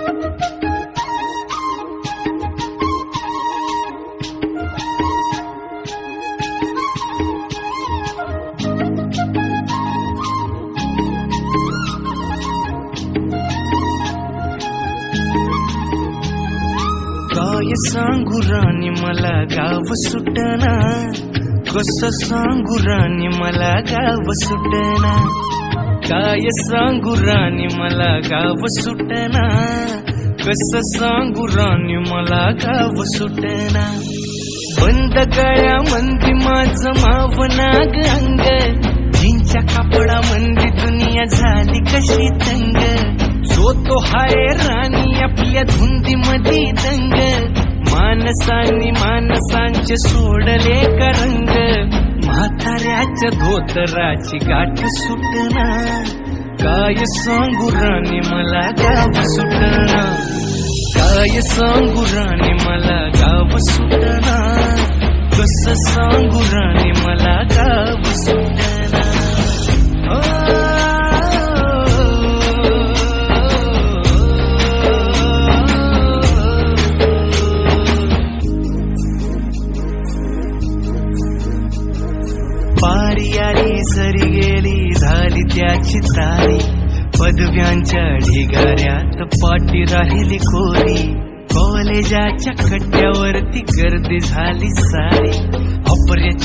काय सांगू राणी मला गाव सुटना, कसं सांगू राणी मला गाव सुटना, काय सांगू राणी मला गाव सुटना, कसं सांगू राणी मला गाव सुटना. बंद गळ्या मंदी माझं मावनाग अंग, जींच्या कापडा मंदी दुनिया झाली कशी तंग. जो तो हाय राणी आपल्या धुंदी मधी दंग, मानसांनी मानसांचे सोडले का रंग. म्हाताऱ्याच्या धोतराची गाठ सुटना, काय सांगू राणी मला गाव सुटना, काय सांगू राणी मला गाव सुटना, कसं सांगू राणी मला गाव सुटना. पारी आली सरी गेली झाली त्याची तारी, पदव्यांच्या ढिगाऱ्यात पाठी राहिली कोरी. कॉलेजाच्या कट्ट्यावरती गर्दी झाली सारी, अपऱ्याची